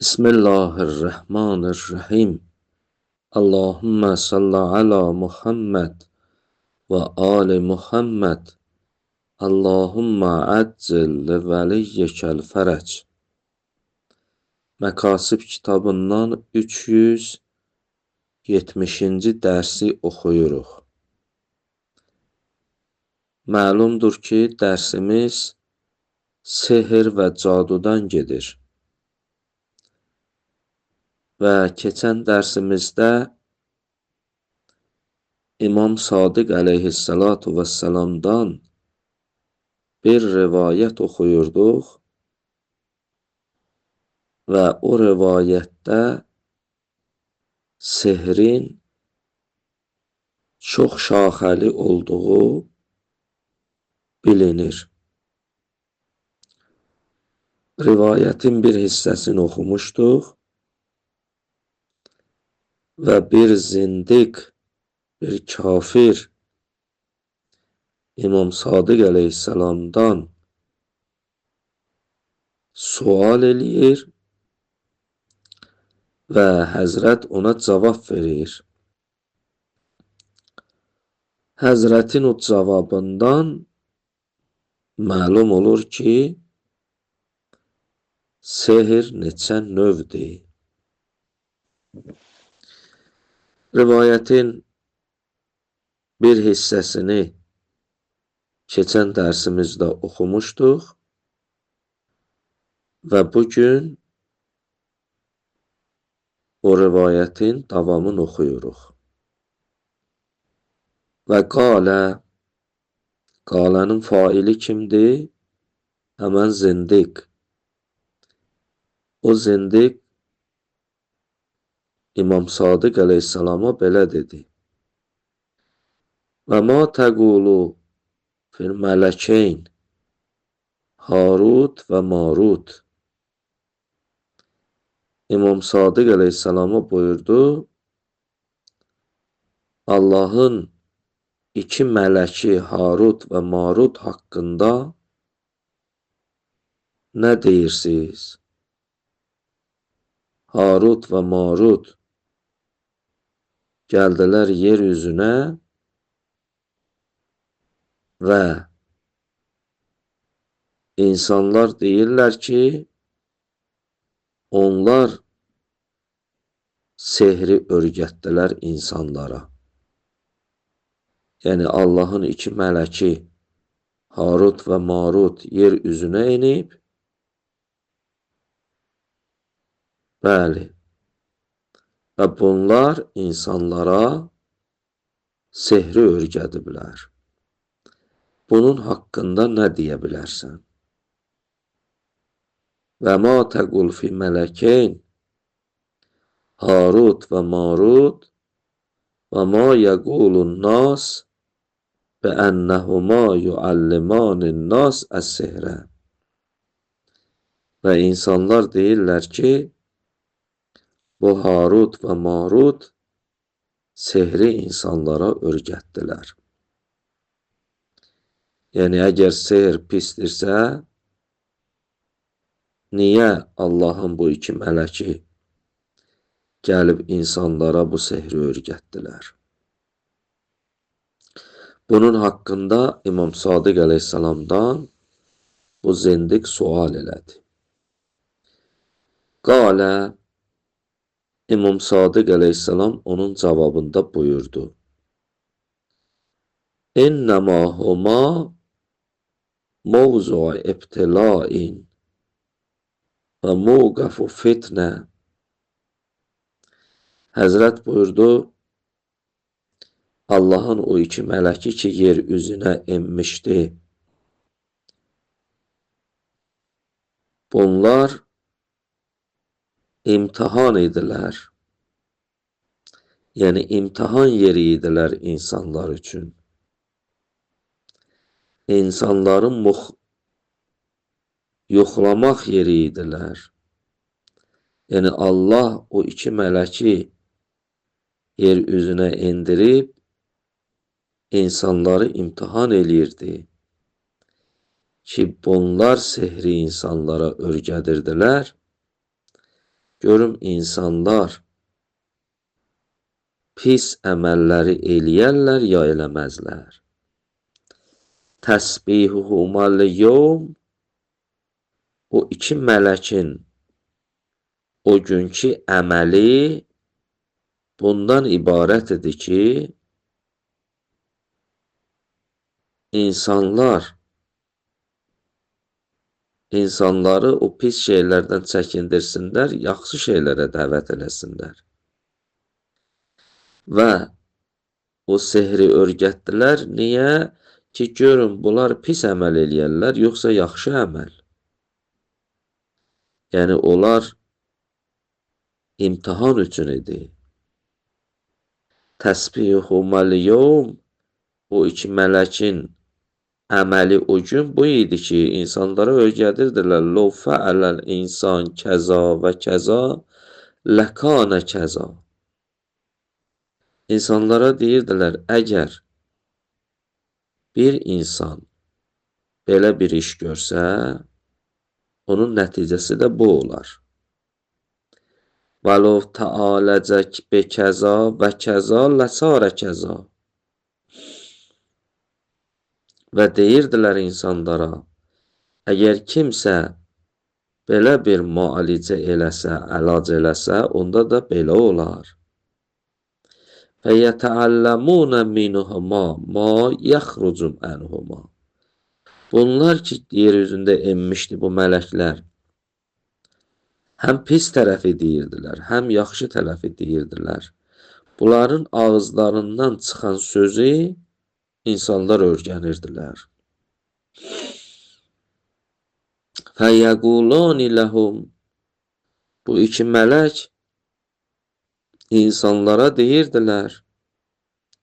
Bismillahirrahmanirrahim. Allahümme salli ala Muhammed ve ali Muhammed. Allahümme accil li veliyyekel fərəc. Məkasib kitabından 370-ci dərsi oxuyuruq. Məlumdur ki, dərsimiz sehr və cadudan gedir. Və keçən dərsimizdə İmam Sadiq əleyhissalatu vesselamdan bir rivayət oxuyurduq və o rivayətdə sehrin çox şaxəli olduğu bilinir. Rivayətin bir hissəsini oxumuşduq və bir zindiq, bir kafir İmam Sadiq əleyhissalamdan sual eləyir və Həzrət ona cavab verir. Həzrətin o cavabından məlum olur ki, sehr neçə növdür. Rivayətin bir hissəsini keçən dərsimizdə oxumuşduq və bugün o rivayətin davamını oxuyuruq. Və qalənin faili kimdir? Həmən zindiq. O zindiq İmam Sadiq əleyhissalama belə dedi. Və ma təqulu fil mələkeyn Harut və Marut. İmam Sadiq əleyhissalama buyurdu, Allahın iki mələki Harut və Marut haqqında nə deyirsiniz? Harut və Marut gəldilər yer üzünə və insanlar deyirlər ki, onlar sehri örgətdilər insanlara. Yəni Allahın iki mələki Harut və Marut yer üzünə inib, bəli, və bunlar insanlara sehri örgədiblər. Bunun haqqında nə deyə bilərsən? Və ma təqul fi mələkeyn Harut və Marut və ma yəqulun nas bəənnəhuma yuallimanin nas əs-sihrə. Və insanlar deyirlər ki, bu Harut və Marut sehri insanlara örgətdilər. Yəni, əgər sehr pisdirsə, niyə Allahın bu iki mələki gəlib insanlara bu sehri örgətdilər? Bunun haqqında İmam Sadiq əleyhissalamdan bu zindiq sual elədi. Qalə, İmam Sadiq əleyhissalam onun cavabında buyurdu. İnnəmə huma mövzu ibtilain və muqafu fitnə. Həzrət buyurdu, Allahın o iki mələki ki, yer üzünə inmişdi. Bunlar imtihan idilər. Yəni, imtihan yeri idilər insanlar üçün. İnsanların yoxlamaq yeri idilər. Yəni, Allah o iki mələki yer üzünə indirib, insanları imtihan eləyirdi ki, bunlar sehri insanlara örgədirdilər görüm insanlar pis əməlləri eləyərlər ya eləməzlər. Təsbihuhumal yevm, o iki mələkin o günkü əməli bundan ibarət idi ki, insanları o pis şeylərdən çəkindirsinlər, yaxşı şeylərə dəvət eləsinlər. Və o sehri öyrətdilər. Niyə? Ki, görün, bunlar pis əməl eləyərlər, yoxsa yaxşı əməl. Yəni, onlar imtihan üçün idi. Təsbihumal yevm, o iki mələkin əməli o gün bu idi ki, insanlara öyrədirdilər. Ləv fəaləl insan kəza və kəza, ləkənə kəza. İnsanlara deyirdilər, əgər bir insan belə bir iş görsə, onun nəticəsi də bu olar. Vələv təaləcək be kəza və kəza, ləsarə kəza. Və deyirdilər insanlara, əgər kimsə belə bir müalicə eləsə, əlac eləsə, onda da belə olar. فَيَتَعَلَّمُونَ مِنْهُمَا مَا يَخْرُجُ عَنْهُمَا. Bunlar ki, yeryüzündə enmişdi bu mələklər, həm pis tərəfi deyirdilər, həm yaxşı tərəfi deyirdilər. Bunların ağızlarından çıxan sözü insanlar öyrənirdilər. فَيَقُولُونَ لَهُمْ. Bu iki mələk insanlara deyirdilər,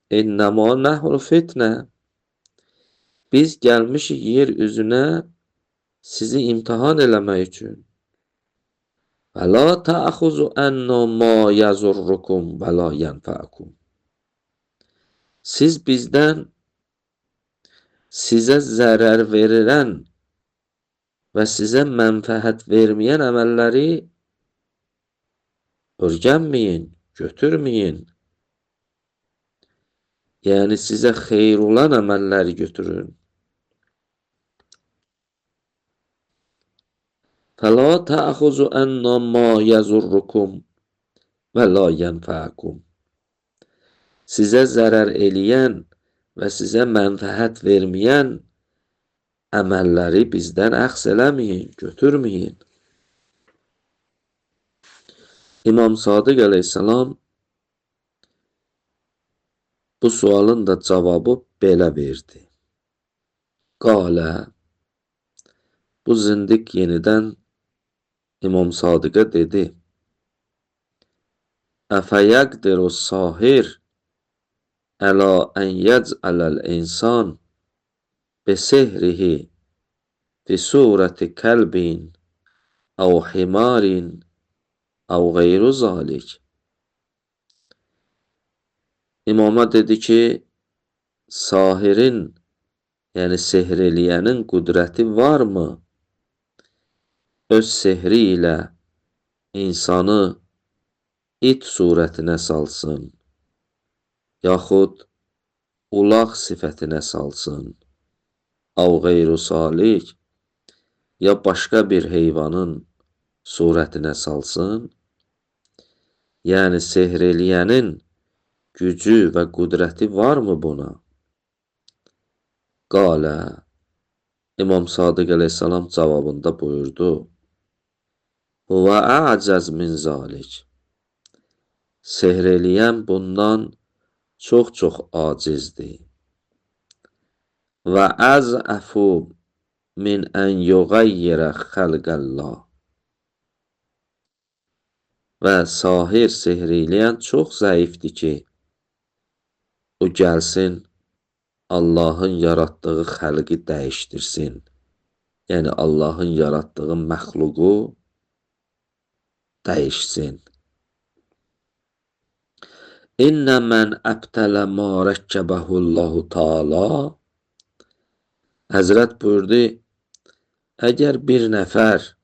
İnnəmə nəhnu fitnə. Biz gəlmişik yer üzünə sizi imtihan eləmək üçün. Və la təəxuzu ənna ma yazurrukum və la yənfəəkum. Siz bizdən sizə zərər verilən və sizə mənfəət verməyən əməlləri öyrənməyin, götürməyin. Yəni, sizə xeyir olan əməlləri götürün. فَلَا تَأْخُذُ أَنَّ مَا يَزُرُّكُمْ وَلَا يَنْفَعَكُمْ. Sizə zərər eləyən və sizə mənfəət verməyən əməlləri bizdən əxz eləməyin, götürməyin. İmam Sadiq əleyhissalam bu sualın da cavabı belə verdi. Qalə, bu zindiq yenidən İmam Sadiqə dedi, Əfəyəqdiru sahir ələ ən yəc'ələl insan besehrihi fi surəti kəlbin əv himarin əv qeyru zalik. İmama dedi ki, sahirin, yəni sehr eləyənin qüdrəti varmı? Öz sehri ilə insanı it surətinə salsın, yaxud ulaq sifətinə salsın, əv qeyru salik, ya başqa bir heyvanın surətinə salsın, yəni sehr eləyənin gücü və qüdrəti varmı buna? Qalə, İmam Sadiq əleyhissalam cavabında buyurdu, və əcəz min zalik. Sehr eləyən bundan çox-çox acizdir. Və əzəfu min ən yuğayyirə xəlqəllah. Və sahir, sehr eləyən çox zəifdir ki, o gəlsin, Allahın yaratdığı xəlqi dəyişdirsin. Yəni, Allahın yaratdığı məxluqu dəyişsin. İnnə mən əbtələ mə rəkkəbəhullahu Teala. Həzrət buyurdu, əgər bir nəfər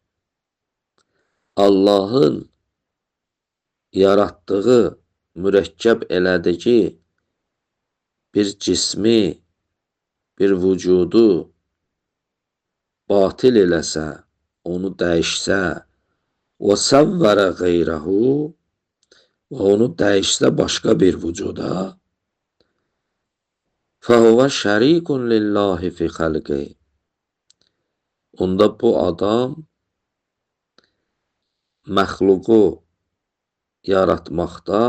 Allahın yaratdığı, mürəkkəb elədi ki, bir cismi, bir vücudu batil eləsə, onu dəyişsə, və səvvərə qeyrəhu və onu dəyişsə başqa bir vücuda, fəhuvə şərikun lillahi fi xəlqi. Onda bu adam məxluqu yaratmaqda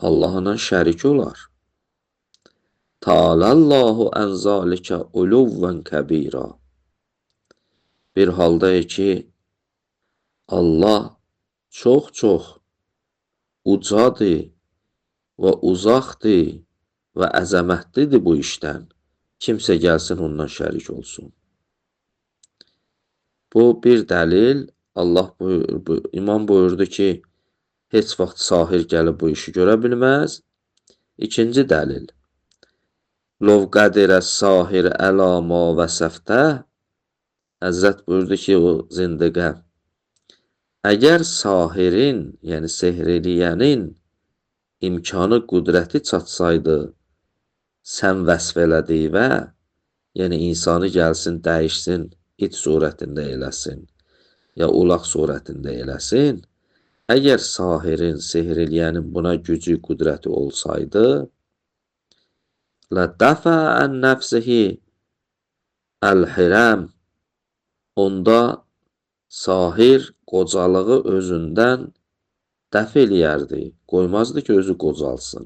Allahla şərik olar. Ta'alallahu ən zalikə uluvvən kəbira. Bir halda ki, Allah çox-çox ucadır və uzaqdır və əzəmətlidir bu işdən. Kimsə gəlsin ondan şərik olsun. Bu bir dəlil. İmam buyurdu ki, heç vaxt sahir gəlib bu işi görə bilməz. İkinci dəlil. Lov qədirə sahir əla ma vəsəftə. Həzrət buyurdu ki, o zindiqə, əgər sahirin, yəni sehr eləyənin imkanı, qüdrəti çatsaydı, sən vəsf elədiyinə, yəni insanı gəlsin, dəyişsin, it surətində eləsin, ya ulaq surətində eləsin, əgər sahirin, sehr eləyənin buna gücü, qüdrəti olsaydı, لَدَّفَعَ عَنْ نَفْسِهِ الْحِرَمِ. Onda sahir qocalığı özündən dəf eləyərdi, qoymazdı ki, özü qocalsın.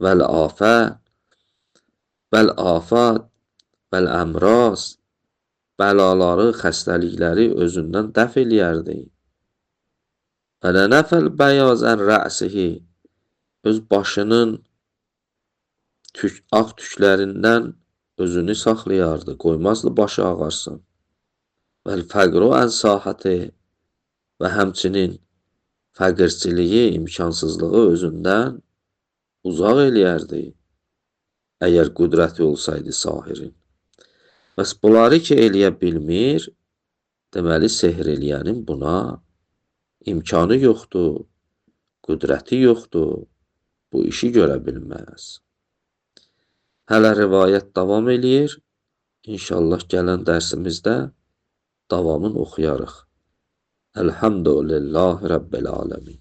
Vəl-afət, vəl-əmraz, bəlaları, xəstəlikləri özündən dəf eləyərdi. Vəl-nəfəl bəyaz ən rəsihi, öz başının ağ tüklərindən özünü saxlayardı, qoymazdı başı ağarsın. Vəl-fəqru ən sahəti, və həmçinin fəqirçiliyi, imkansızlığı özündən uzaq eləyərdi, əgər qüdrəti olsaydı sahirin. Bəs bunları ki, eləyə bilmir, deməli, sehr eləyənin buna imkanı yoxdur, qüdrəti yoxdur, bu işi görə bilməz. Hələ rivayət davam eləyir. İnşallah gələn dərsimizdə davamını oxuyarıq. Elhamdülillahi Rabbil aləmin.